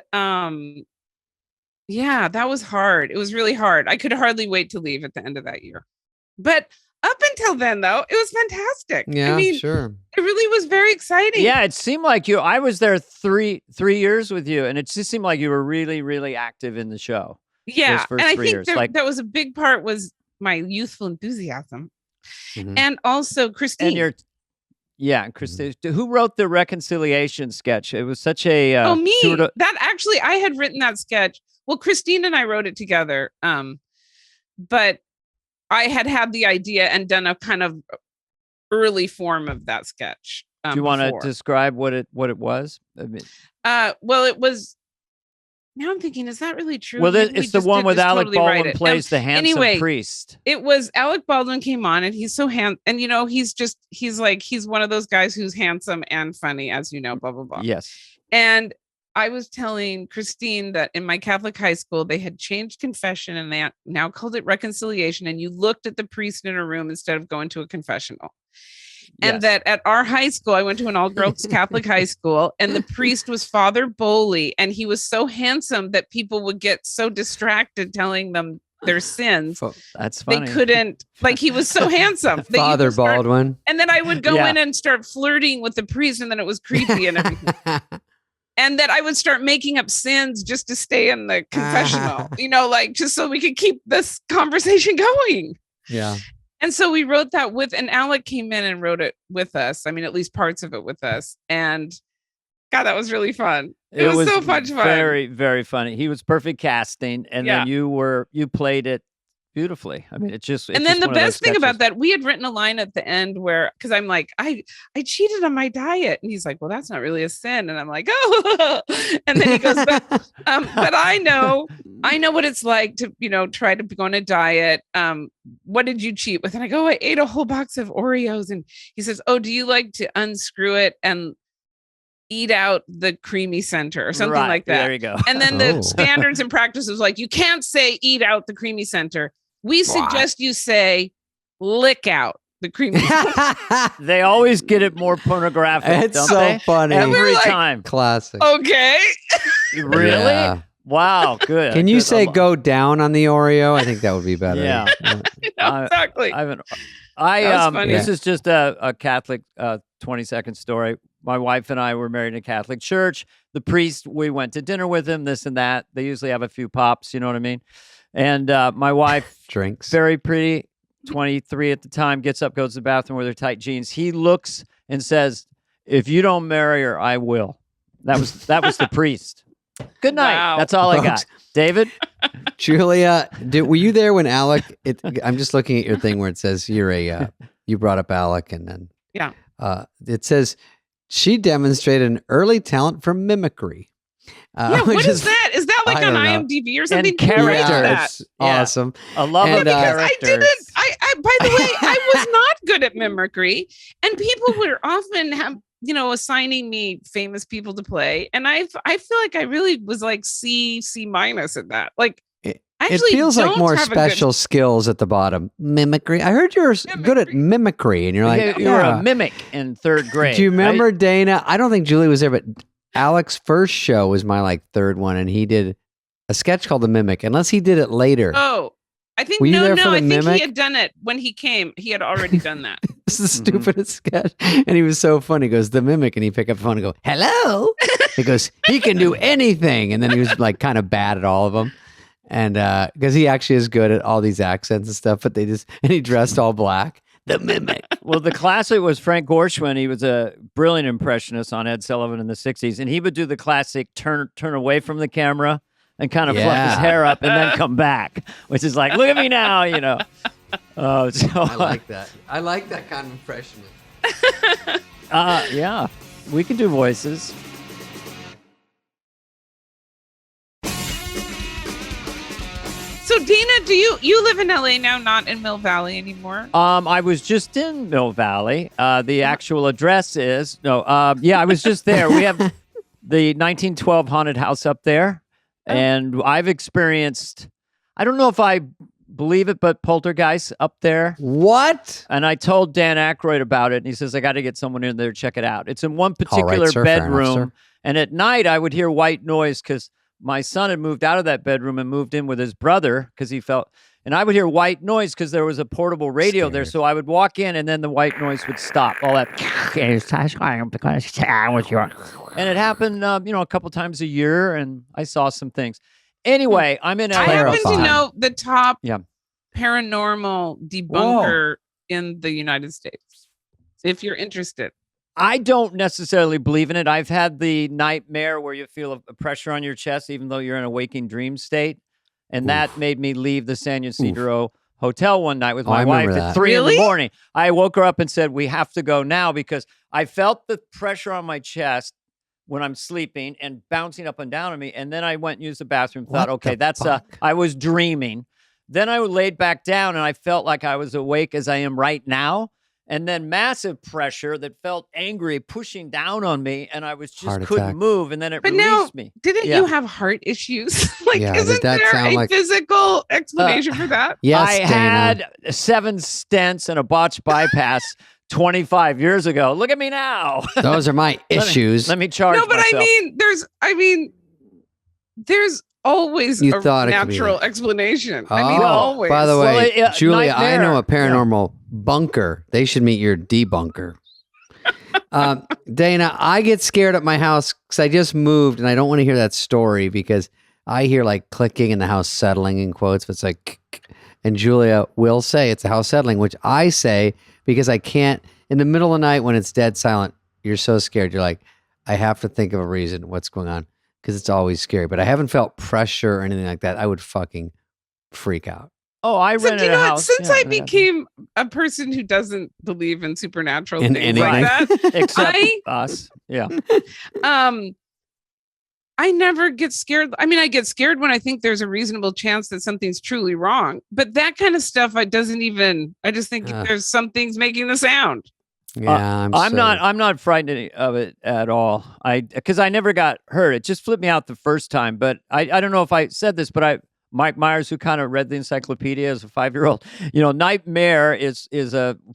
that was hard. It was really hard. I could hardly wait to leave at the end of that year, but. Up until then, though, it was fantastic. Yeah, I mean, sure. It really was very exciting. Yeah, it seemed like I was there three years with you, and it just seemed like you were really, really active in the show. Yeah, and I think that was a big part, was my youthful enthusiasm, and also Christine. And Christine, who wrote the reconciliation sketch? It was such a me. That actually, I had written that sketch. Well, Christine and I wrote it together, but. I had the idea and done a kind of early form of that sketch. Do you want to describe what it was? I mean, well, it was. Now I'm thinking, is that really true? Well, it's the one with Alec Baldwin plays the handsome priest. It was Alec Baldwin came on, and he's so handsome, and he's one of those guys who's handsome and funny, as you know, blah blah blah. Yes, and. I was telling Christine that in my Catholic high school, they had changed confession and they now called it reconciliation. And you looked at the priest in a room instead of going to a confessional. And that at our high school, I went to an all-girls Catholic high school, and the priest was Father Bowley. And he was so handsome that people would get so distracted telling them their sins. That's funny. They couldn't, he was so handsome. Father Baldwin. And then I would go in and start flirting with the priest, and then it was creepy and everything. And that I would start making up sins just to stay in the confessional, just so we could keep this conversation going. Yeah. And so we wrote that and Alec came in and wrote it with us. I mean, at least parts of it with us. And God, that was really fun. It was so much fun. Very, very funny. He was perfect casting. And then you played it beautifully. I mean, and then the best thing about that, we had written a line at the end because I'm like, I cheated on my diet, and he's like, well, that's not really a sin, and I'm like, oh, and then he goes, but I know what it's like to try to go on a diet. What did you cheat with? And I go, I ate a whole box of Oreos, and he says, oh, do you like to unscrew it and eat out the creamy center or something Right, like that. There you go. And then the standards and practices like, you can't say eat out the creamy center. We suggest you say lick out the creamy center. They always get it more pornographic. It's don't so they? funny. Every Like, time. Classic. Okay. Really? Yeah. Wow. Good. Can you Good. say go down on the Oreo? I think that would be better. Yeah. Exactly. That was funny. This is just a Catholic 20-second story. My wife and I were married in a Catholic church. The priest, we went to dinner with him, this and that. They usually have a few pops, you know what I mean? And my wife, Drinks. very pretty, 23 at the time, gets up, goes to the bathroom with her tight jeans. He looks and says, "If you don't marry her, I will." That was the priest. Good night. Wow. That's all I got. David? Julia, were you there when Alec? I'm just looking at your thing where it says you brought up Alec, and then it says she demonstrated an early talent for mimicry. What is that? Is that like on IMDb or something? And character. Yeah, it's awesome. A love of because I characters. didn't. I by the way, I was not good at mimicry, and people would often have assigning me famous people to play, and I feel like I really was like C- at that. Like, it actually feels like don't more have a special skills at the bottom. Mimicry. I heard you're good at mimicry, and you're like, you were a mimic in third grade. Do you remember right? Dana? I don't think Julie was there, but Alec's first show was my third one, and he did a sketch called The Mimic. Unless he did it later. Oh, I think Were you there for I The think Mimic? he had done it when he came. He had already done that. This is the stupidest sketch. And he was so funny. He goes, The Mimic. And he picked up the phone and go, hello. He goes, he can do anything. And then he was like kind of bad at all of them. And because he actually is good at all these accents and stuff, but and he dressed all black. The Mimic. Well, the classic was Frank Gorshin. He was a brilliant impressionist on Ed Sullivan in the 60s. And he would do the classic turn away from the camera and kind of fluff his hair up and then come back, which is like, look at me now, So I like that. I like that kind of impression. yeah, we can do voices. So Dana, do you live in LA now, not in Mill Valley anymore? I was just in Mill Valley. The actual address is I was just there. We have the 1912 haunted house up there. And I've experienced, I don't know if I believe it, but poltergeists up there. What? And I told Dan Aykroyd about it, and he says, I got to get someone in there to check it out. It's in one particular sir. Fair enough, bedroom. sir. And at night, I would hear white noise because my son had moved out of that bedroom and moved in with his brother because he felt, and I would hear white noise because there was a portable radio there. So I would walk in, and then the white noise would stop. All that. And it happened, a couple times a year, and I saw some things. Anyway, I'm in LA. I happen to Terrifying. know the top Yeah. paranormal debunker in the United States. If you're interested. I don't necessarily believe in it. I've had the nightmare where you feel a pressure on your chest, even though you're in a waking dream state. And that made me leave the San Ysidro hotel one night with my wife at 3 in the morning. I woke her up and said, we have to go now because I felt the pressure on my chest when I'm sleeping and bouncing up and down on me. And then I went and used the bathroom, thought, okay, I was dreaming. Then I laid back down and I felt like I was awake as I am right now. And then massive pressure that felt angry pushing down on me, and I was couldn't move, and then it released me. Didn't you have heart issues? Isn't there a physical explanation for that? Yes, I had 7 stents and a botched bypass 25 years ago. Look at me now. Those are my issues. Let me charge No, but myself. There's always You a thought it could be natural that. explanation. Oh, by the way, Well, Julia, I nightmare. know a paranormal bunker. They should meet your debunker. Dana, I get scared at my house because I just moved and I don't want to hear that story because I hear like clicking and the house settling in quotes. But it's like, and Julia will say it's a house settling, which I say because I can't, in the middle of the night when it's dead silent, you're so scared. You're like, I have to think of a reason. What's going on? Because it's always scary. But I haven't felt pressure or anything like that. I would fucking freak out. Oh, I rented a house. Since I became a person who doesn't believe in supernatural things like that, Except us. Yeah. I never get scared. I mean, I get scared when I think there's a reasonable chance that something's truly wrong. But that kind of stuff, I just think there's some things making the sound. Yeah, I'm not frightened of it at all. Because I never got hurt. It just flipped me out the first time. But I don't know if I said this, but Mike Myers, who kind of read the encyclopedia as a 5-year-old, nightmare is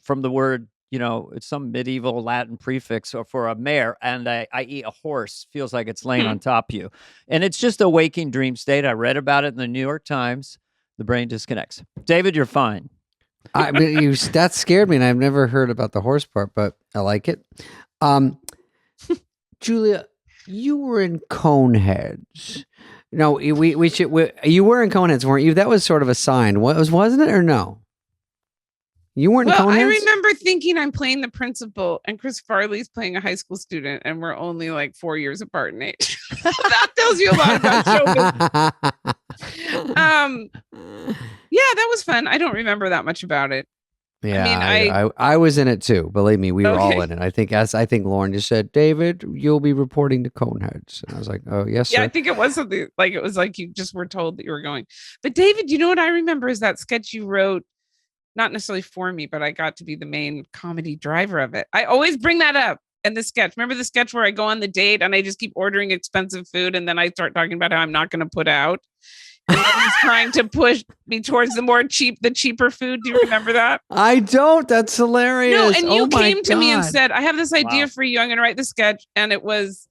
from the word, it's some medieval Latin prefix for a mare, and i.e. a horse feels like it's laying on top of you, and it's just a waking dream state. I read about it in the New York Times. The brain disconnects. David, you're fine. I mean, that scared me, and I've never heard about the horse part, but I like it. Julia, you were in Coneheads. No, you were in Coneheads, weren't you? That was sort of a sign. Wasn't it, or no? You weren't in Coneheads? I remember thinking I'm playing the principal and Chris Farley's playing a high school student, and we're only like 4 years apart in age. That tells you a lot about showbiz. Yeah, that was fun. I don't remember that much about it. Yeah, I was in it too. Believe me, we were all in it. I think Lauren just said, David, you'll be reporting to Coneheads. And I was like, oh, yes, sir. Yeah, I think it was something like, it was like you just were told that you were going. But David, you know what I remember is that sketch you wrote, not necessarily for me, but I got to be the main comedy driver of it. I always bring that up in the sketch. Remember the sketch where I go on the date and I just keep ordering expensive food, and then I start talking about how I'm not going to put out. And he's trying to push me towards the cheaper food. Do you remember that? I don't. That's hilarious. No, and you came to me and said, I have this idea for you. I'm going to write the sketch. And it was,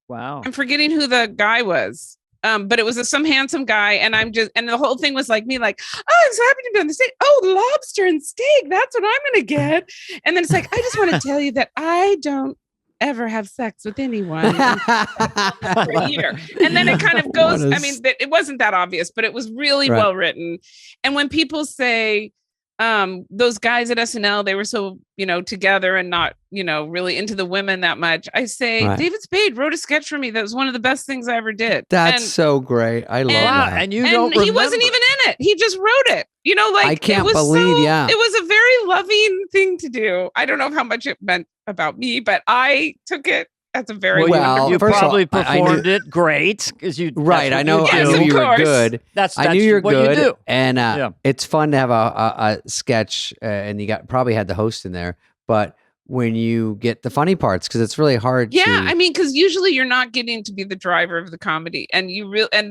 wow. I'm forgetting who the guy was. But it was some handsome guy. And the whole thing was like me, like, oh, I'm so happy to be on the stage. Oh, lobster and steak. That's what I'm going to get. And then it's like, I just want to tell you that I don't ever have sex with anyone for a year. And then it kind of goes, it wasn't that obvious, but it was really well written. And when people say, those guys at SNL, they were so, together and not, really into the women that much. I say, David Spade wrote a sketch for me. That was one of the best things I ever did. That's so great. I love that. And he wasn't even in it. He just wrote it. I can't believe, it was a very loving thing to do. I don't know how much it meant about me, but I took it as a very you probably performed it great because you I know you were good. I knew you're good, you do. And it's fun to have a sketch, and you probably had the host in there, but when you get the funny parts, because it's really hard. Because usually you're not getting to be the driver of the comedy, and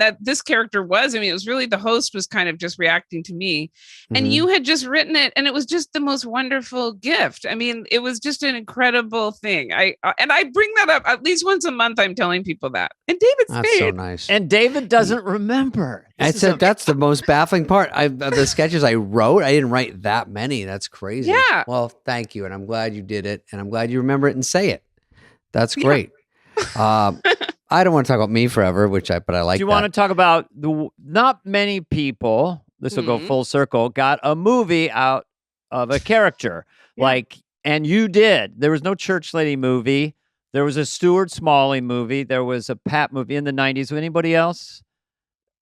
that this character was. It was really the host was kind of just reacting to me, and you had just written it, and it was just the most wonderful gift. It was just an incredible thing. I bring that up at least once a month. I'm telling people that. And David Spade, that's so nice. And David doesn't remember. That's the most baffling part. Of the sketches I wrote, I didn't write that many. That's crazy. Yeah. Well, thank you, and I'm glad you did it, and I'm glad you remember it and say it. That's great. I don't want to talk about me forever, but I like. Do you want to talk about not many people? This will go full circle. Got a movie out of a character and you did. There was no Church Lady movie. There was a Stuart Smalley movie. There was a Pat movie in the 90s. Anybody else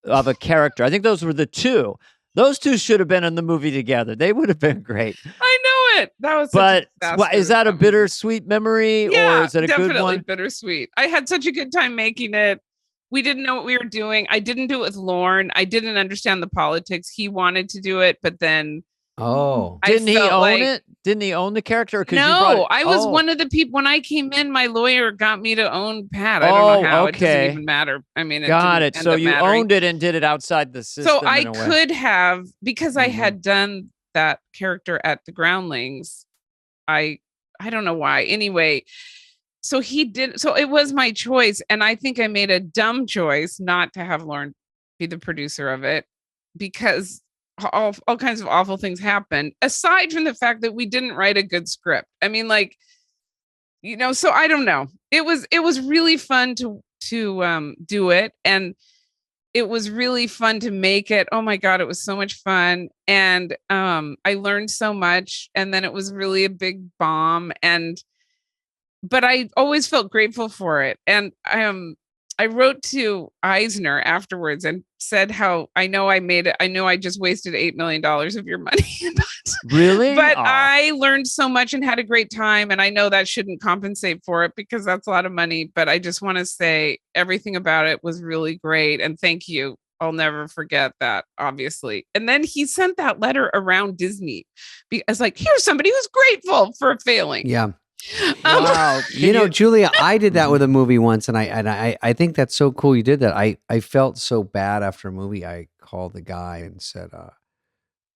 of a character? I think those were the two. Those two should have been in the movie together. They would have been great. I know it. That was is that a bittersweet memory, or is it a good one? Definitely bittersweet. I had such a good time making it. We didn't know what we were doing. I didn't do it with Lorne. I didn't understand the politics. He wanted to do it, but then didn't he own it? Didn't he own the character? No, I was one of the people. When I came in, my lawyer got me to own Pat. I don't know how. Okay. It doesn't even matter. Got it. So you owned it and did it outside the system. So I could have, because I had done that character at the Groundlings. I don't know why. Anyway, so he did. So it was my choice, and I think I made a dumb choice not to have Lorne be the producer of it, because all kinds of awful things happened, aside from the fact that we didn't write a good script. So I don't know. It was really fun to do it, and it was really fun to make it. Oh my God, it was so much fun. And I learned so much, and then it was really a big bomb, but I always felt grateful for it. And I wrote to Eisner afterwards and said how I know I made it. I know I just wasted $8 million of your money. Really? But I learned so much and had a great time. And I know that shouldn't compensate for it, because that's a lot of money. But I just want to say everything about it was really great. And thank you I'll never forget that, obviously. And then he sent that letter around Disney because, like, here's somebody who's grateful for failing. Yeah. Wow. You know, Julia, I did that with a movie once, and I think that's so cool you did that. I felt so bad after a movie. I called the guy and said,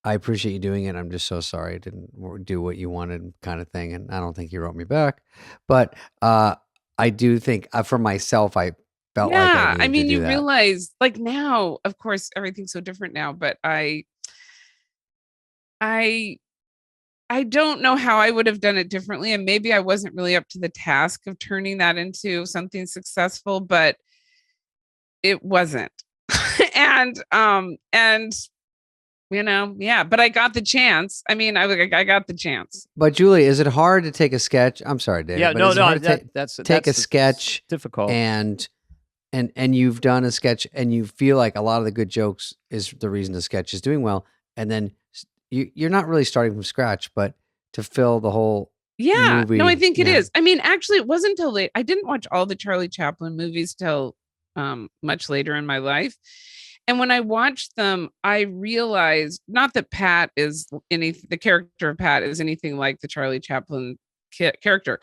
I appreciate you doing it. I'm just so sorry I didn't do what you wanted, kind of thing. And I don't think you wrote me back, but I do think for myself, I felt like I needed to do you that. realize, like, now, of course, everything's so different now, but I don't know how I would have done it differently. And maybe I wasn't really up to the task of turning that into something successful, but it wasn't. and you know, yeah, but I got the chance. I mean, I got the chance. But Julie, is it hard to take a sketch? I'm sorry, Dave. Yeah, but that's take a sketch difficult. And you've done a sketch and you feel like a lot of the good jokes is the reason the sketch is doing well. And then you're not really starting from scratch, but to fill the whole movie. No, I think it is. I mean, actually, it wasn't until late. I didn't watch all the Charlie Chaplin movies till much later in my life. And when I watched them, I realized not that the character of Pat is anything like the Charlie Chaplin character,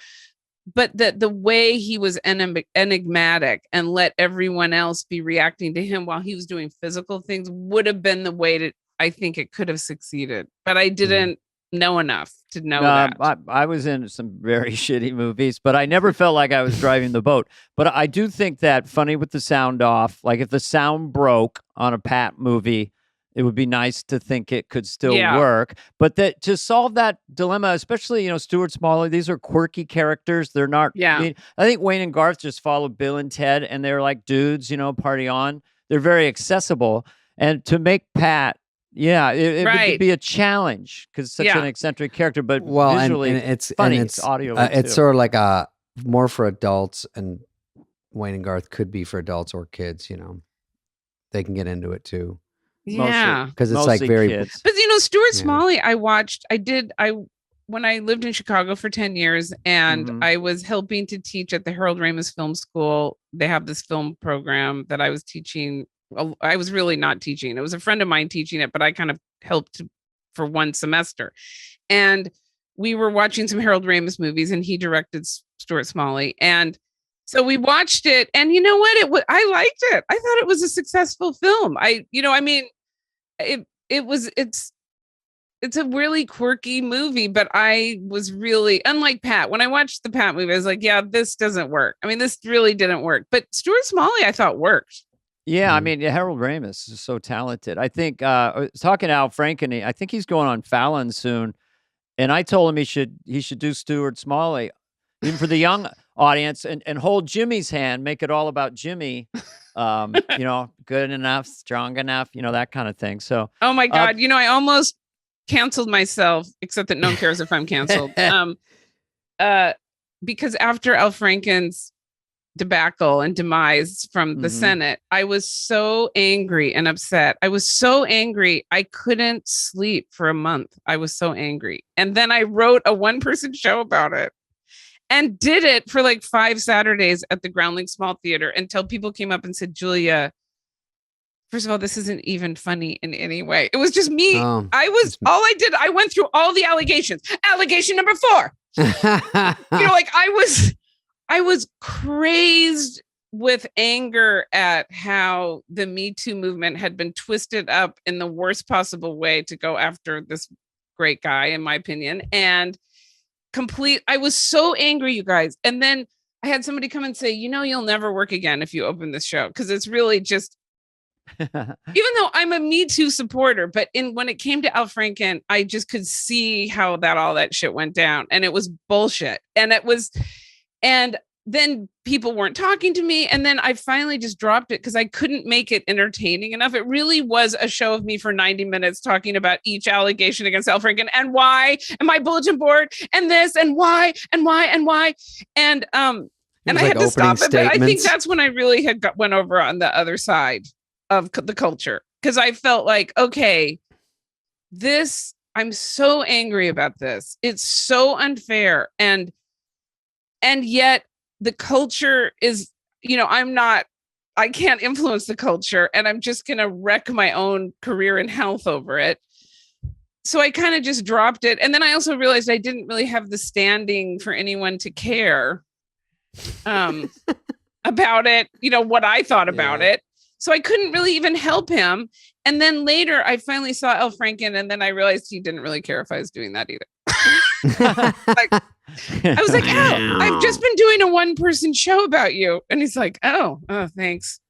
but that the way he was enigmatic and let everyone else be reacting to him while he was doing physical things would have been the way that I think it could have succeeded. But I didn't know enough to know that. I was in some very shitty movies, but I never felt like I was driving the boat. But I do think that Funny with the Sound Off, like if the sound broke on a Pat movie, it would be nice to think it could still work. But that to solve that dilemma, especially, you know, Stuart Smalley, these are quirky characters. They're not. Yeah. I mean, I think Wayne and Garth just followed Bill and Ted, and they're like dudes, you know, party on. They're very accessible. And to make Pat, it would be a challenge because it's such an eccentric character, but visually and it's funny. And it's audio. It's sort of like more for adults, and Wayne and Garth could be for adults or kids. You know, they can get into it too. Yeah, because it's like very kids. But you know, Stuart Smalley, when I lived in Chicago for 10 years and I was helping to teach at the Harold Ramis Film School. They have this film program that I was teaching. I was really not teaching. It was a friend of mine teaching it, but I kind of helped for one semester. And we were watching some Harold Ramis movies and he directed Stuart Smalley. And so we watched it, and you know what? I liked it. I thought it was a successful film. It's a really quirky movie, but I was really, unlike Pat, when I watched the Pat movie, I was like, yeah, this doesn't work. I mean, this really didn't work. But Stuart Smalley, I thought worked. Yeah, I mean, Harold Ramis is so talented. I think talking to Al Franken, I think he's going on Fallon soon, and I told him he should do Stuart Smalley, even for the young audience, and hold Jimmy's hand, make it all about Jimmy. You know, good enough, strong enough, you know, that kind of thing. So, oh my God, you know, I almost canceled myself, except that no one cares if I'm canceled. Because after Al Franken's debacle and demise from the Senate, I was so angry and upset. I was so angry I couldn't sleep for a month. I was so angry. And then I wrote a one-person show about it and did it for like 5 Saturdays at the Groundling Small Theater until people came up and said, Julia, first of all, this isn't even funny in any way. It was just me. I went through all the allegations. Allegation number 4. You know, like I was crazed with anger at how the Me Too movement had been twisted up in the worst possible way to go after this great guy, in my opinion. And I was so angry, you guys. And then I had somebody come and say, you know, you'll never work again if you open this show. Because it's really just, even though I'm a Me Too supporter, but when it came to Al Franken, I just could see how all that shit went down. And it was bullshit. And then people weren't talking to me. And then I finally just dropped it because I couldn't make it entertaining enough. It really was a show of me for 90 minutes talking about each allegation against Al Franken and why, and my bulletin board and this and why and why and why. And I had to stop it. But I think that's when I really went over on the other side of the culture. Because I felt like, okay, I'm so angry about this. It's so unfair. And yet the culture is, you know, I'm not I can't influence the culture and I'm just going to wreck my own career and health over it. So I kind of just dropped it. And then I also realized I didn't really have the standing for anyone to care about it, what I thought about it. So I couldn't really even help him. And then later I finally saw El Franken, and then I realized he didn't really care if I was doing that either. I was like, oh, I've just been doing a 1-person show about you. And he's like, oh, thanks.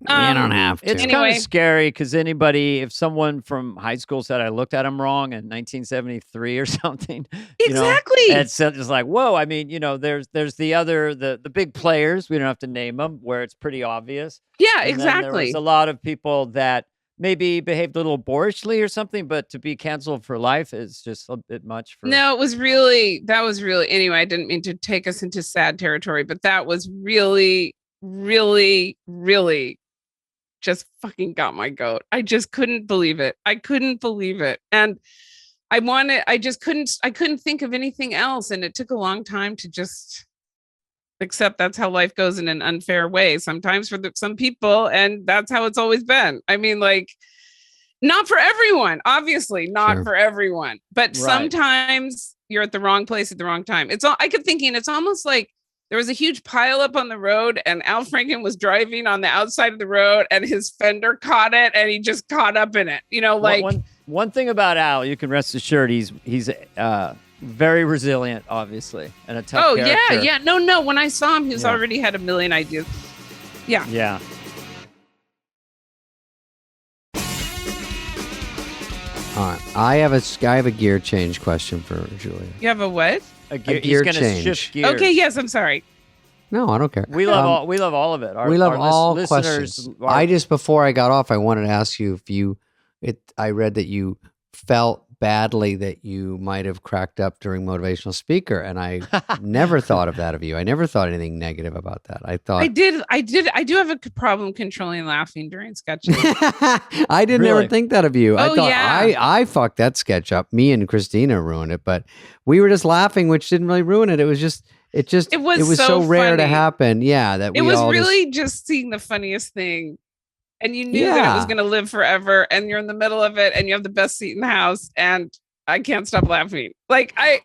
You don't have to. It's kind of scary because if someone from high school said I looked at him wrong in 1973 or something, exactly. It's just like, whoa. I mean, there's the big players. We don't have to name them, where it's pretty obvious. Yeah, and exactly. There's a lot of people that maybe behaved a little boorishly or something, but to be canceled for life is just a bit much for. No, that was really, anyway, I didn't mean to take us into sad territory, but that was really, really, really just fucking got my goat. I just couldn't believe it. I couldn't believe it. And I couldn't think of anything else. And it took a long time to just accept that's how life goes in an unfair way sometimes for some people. And that's how it's always been. I mean, like, not for everyone, obviously not for everyone, but sometimes you're at the wrong place at the wrong time. I kept thinking it's almost like there was a huge pile up on the road and Al Franken was driving on the outside of the road and his fender caught it and he just caught up in it. One thing about Al, you can rest assured he's very resilient, obviously, and a tough character. Yeah. No. When I saw him, he was already had a million ideas. Yeah. Yeah. All right. I have a gear change question for Julia. You have a what? A gear gear he's change. Shift gears. Okay, yes, I'm sorry. No, I don't care. We love all of it. We love all listeners. questions. Before I got off, I wanted to ask you I read that you felt badly that you might have cracked up during Motivational Speaker, and I never thought of that of you. I never thought anything negative about that. I thought I did. I do have a problem controlling laughing during sketches. I didn't ever think that of you. I thought yeah. I fucked that sketch up. Me and Christina ruined it, but we were just laughing, which didn't really ruin it. It was so rare funny. to happen. Yeah, that it was really just seeing the funniest thing. And you knew that it was going to live forever, and you're in the middle of it, and you have the best seat in the house, and I can't stop laughing. Like, that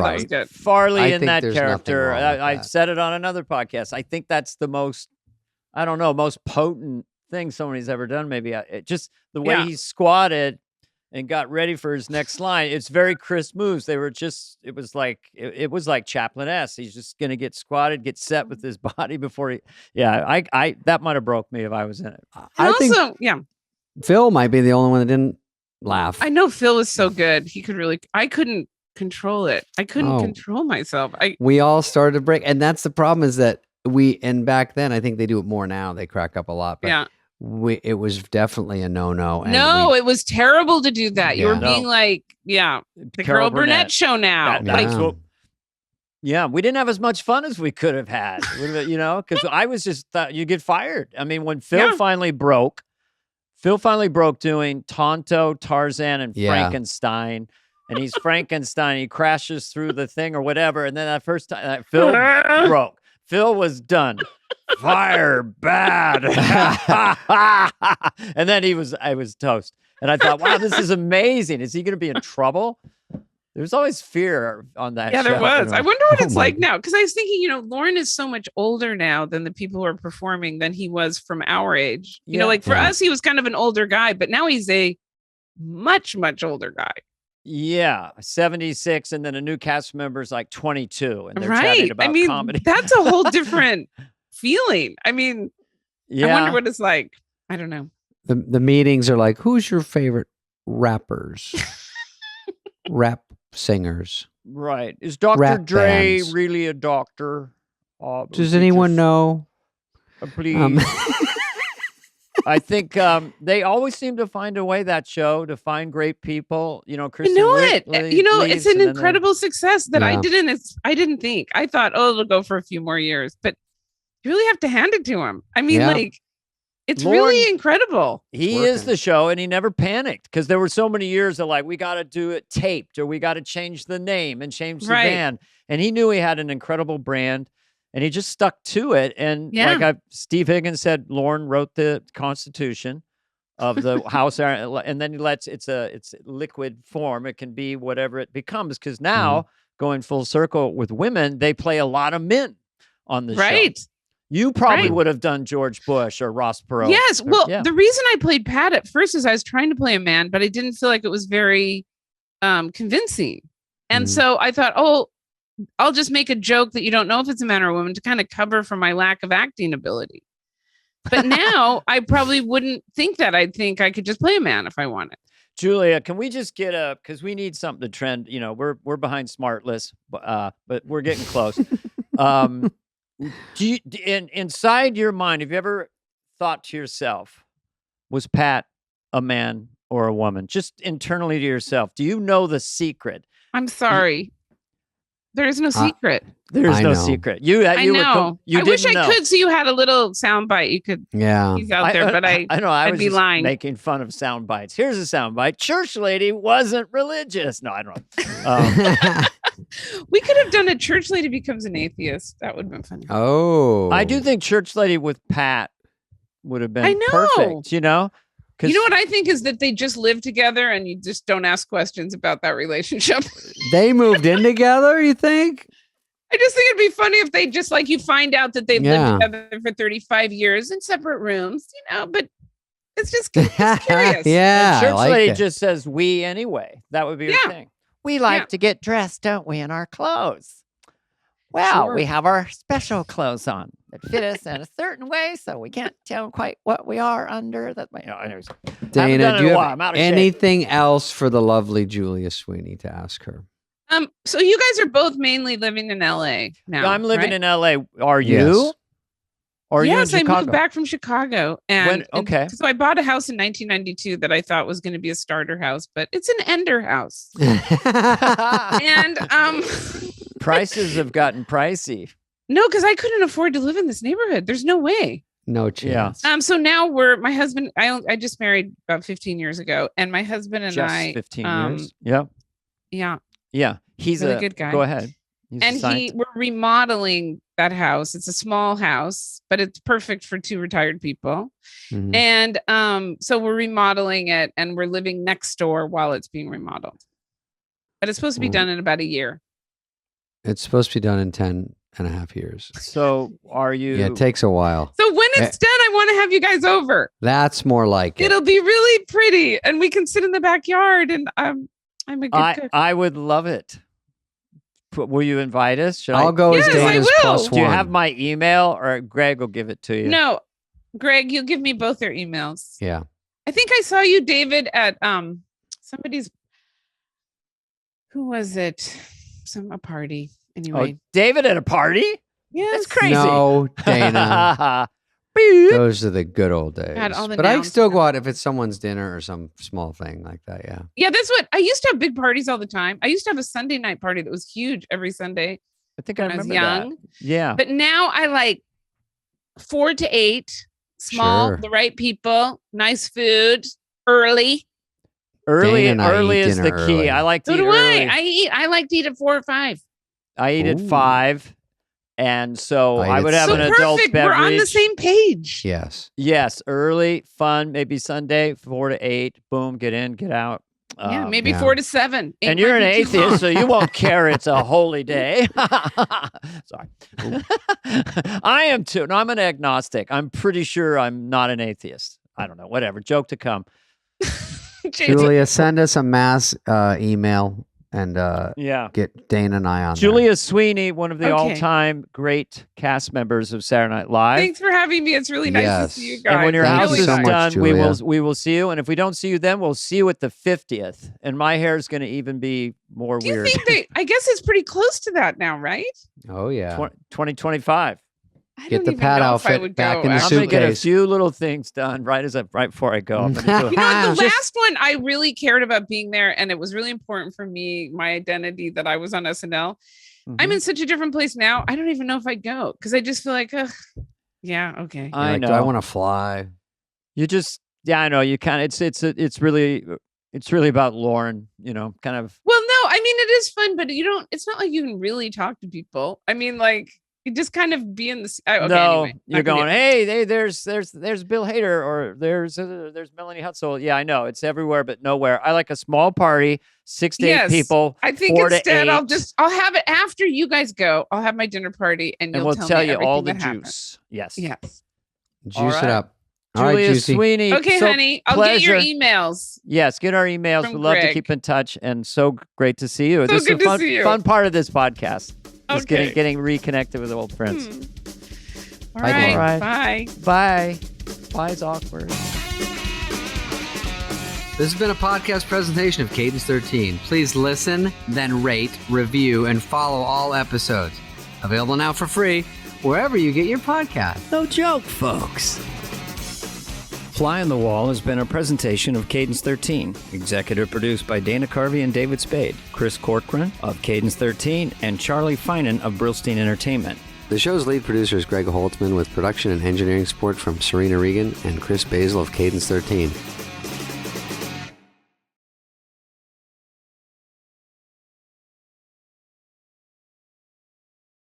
was good. Farley in that character, I said it on another podcast. I think that's the most potent thing somebody's ever done. Maybe just the way he squatted and got ready for his next line. It's very crisp moves. It was like Chaplin-esque. He's just going to get squatted, get set with his body before I that might have broke me if I was in it. I think Phil might be the only one that didn't laugh. I know Phil is so good. I couldn't control it. I couldn't control myself. We all started to break. And that's the problem is that and back then, I think they do it more now. They crack up a lot. But it was definitely a no-no. No, it was terrible to do that. You were being like, the Carol Burnett show now. We didn't have as much fun as we could have had, because I was just thought you get fired. I mean, when Phil finally broke doing Tonto, Tarzan, and Frankenstein, and he's Frankenstein, he crashes through the thing or whatever, and then that first time Phil broke. Phil was done. Fire bad. And then I was toast. And I thought, wow, this is amazing. Is he going to be in trouble? There's always fear on that show. Yeah, there was. I wonder what it's like now. Because I was thinking, Lauren is so much older now than the people who are performing than he was from our age. For us, he was kind of an older guy, but now he's a much, much older guy. Yeah, 76, and then a new cast member is like 22, and they're chatting about comedy. That's a whole different feeling. I mean, I wonder what it's like. I don't know. The meetings are like, who's your favorite rappers? Rap singers. Right. Is Dr. Dre really a doctor? Does anyone know? Please. I think they always seem to find a way, that show, to find great people. Kristen it's an incredible success that I didn't think. I thought, it'll go for a few more years, but you really have to hand it to him. I mean, it's really incredible. He is the show, and he never panicked because there were so many years of we got to do it taped, or we got to change the name and change the band. And he knew he had an incredible brand. and he just stuck to it. And like Steve Higgins said, Lorne wrote the Constitution of the House, and then it's liquid form. It can be whatever it becomes, because now going full circle with women, they play a lot of men on the show. You probably would have done George Bush or Ross Perot. Yes. Well, the reason I played Pat at first is I was trying to play a man, but I didn't feel like it was very convincing. And so I thought, I'll just make a joke that you don't know if it's a man or a woman to kind of cover for my lack of acting ability. But now I probably wouldn't think that. I'd think I could just play a man if I wanted. Julia, can we just get because we need something to trend. You know, we're behind Smartless, but we're getting close. Do you, inside your mind, have you ever thought to yourself, was Pat a man or a woman? Just internally to yourself. Do you know the secret? I'm sorry. There is no secret. There is no secret. I know. I wish I could, so you had a little sound bite. You could use out there, but I know I'd be lying. Making fun of sound bites. Here's a sound bite. Church lady wasn't religious. No, I don't know. We could have done a church lady becomes an atheist. That would have been funny. Oh, I do think church lady with Pat would have been perfect. You know what I think is that they just live together and you just don't ask questions about that relationship. They moved in together, you think? I just think it'd be funny if they just you find out that they've lived together for 35 years in separate rooms, but it's just curious. Yeah. And church lady just says we anyway. That would be your thing. We like to get dressed, don't we, in our clothes? Well, we have our special clothes on that fit us in a certain way, so we can't tell quite what we are under. Anyways, Dana, do you have anything else for the lovely Julia Sweeney to ask her? So you guys are both mainly living in LA now. I'm living in LA. Are you? Yes. Or yes, I moved back from Chicago. And so I bought a house in 1992 that I thought was going to be a starter house, but it's an ender house. And prices have gotten pricey. No, because I couldn't afford to live in this neighborhood. There's no way. No chance. So now my husband, I just married about 15 years ago, and my husband and I 15 years. Yep. Yeah. Yeah. He's a good guy. Go ahead. We're remodeling that house. It's a small house, but it's perfect for 2 retired people. Mm-hmm. And so we're remodeling it, and we're living next door while it's being remodeled. But it's supposed to be done in about a year. It's supposed to be done in 10 and a half years. So are you? Yeah, it takes a while. So when it's done, I want to have you guys over. That's more like it. It'll be really pretty, and we can sit in the backyard, and I'm a good cook. I would love it. Will you invite us? I'll go as Dana's +1. Do you have my email, or Greg will give it to you? No, Greg, you'll give me both their emails. Yeah. I think I saw you, David, at somebody's. Who was it? A party. Anyway. Oh, David at a party? Yeah, that's crazy. No, Dana. Those are the good old days. But I still go out if it's someone's dinner or some small thing like that. Yeah. Yeah, that's what I used to have big parties all the time. I used to have a Sunday night party that was huge every Sunday. I think I remember was young. That. Yeah. But now I like 4 to 8, small, the right people, nice food, early. Early is the key. Early. I like to eat early. I like to eat at 4 or 5. I eat at 5. And so I would have an adult beverage. We're on the same page. Yes. Early, fun, maybe Sunday, 4 to 8. Boom, get in, get out. Maybe 4 to 7. And you're an atheist, so you won't care. It's a holy day. Sorry. I am too. No, I'm an agnostic. I'm pretty sure I'm not an atheist. I don't know. Whatever. Joke to come. Julia, send us a mass email and get Dana and I on Julia Sweeney, one of the all-time great cast members of Saturday Night Live. Thanks for having me. It's really nice to see you guys. And when your house is done, we will see you. And if we don't see you then, we'll see you at the 50th. And my hair is going to even be more weird. Do you think I guess it's pretty close to that now, right? Oh, yeah. 2025. Get the Pat outfit back in the suitcase. I'm going to get a few little things done right before I go. The last one, I really cared about being there, and it was really important for me, my identity, that I was on SNL. Mm-hmm. I'm in such a different place now. I don't even know if I'd go because I just feel like, yeah, okay. I know. Do I want to fly? You just, I know. You kind of. It's really about Lauren. kind of. Well, no, I mean it is fun, but you don't. It's not like you can really talk to people. I mean, like. You just kind of be in this. Okay, no, anyway, you're going, hey, there's Bill Hader, or there's Melanie Hutzel. Yeah, I know it's everywhere, but nowhere. I like a small party, 6 to 8 people. I think 4 to instead 8, I'll have it after you guys go. I'll have my dinner party, and we'll tell tell me you all everything the that happened. juice. Yes. Yes. Juice right. it up. All right, Julia Juicy. Sweeney. Okay, so honey. I'll get your pleasure. emails. Yes, get our emails. From We'd love to Greg. keep in touch, and so great to see you. So This good is to a see you. fun part of this podcast. Is Okay. getting reconnected with old friends. All Bye, right. All right. Bye. Bye. Bye's awkward. This has been a podcast presentation of Cadence 13. Please listen, then rate, review, and follow all episodes. Available now for free wherever you get your podcast. No joke, folks. Fly on the Wall has been a presentation of Cadence 13. Executive produced by Dana Carvey and David Spade, Chris Corcoran of Cadence 13, and Charlie Finan of Brillstein Entertainment. The show's lead producer is Greg Holtzman with production and engineering support from Serena Regan and Chris Basil of Cadence 13.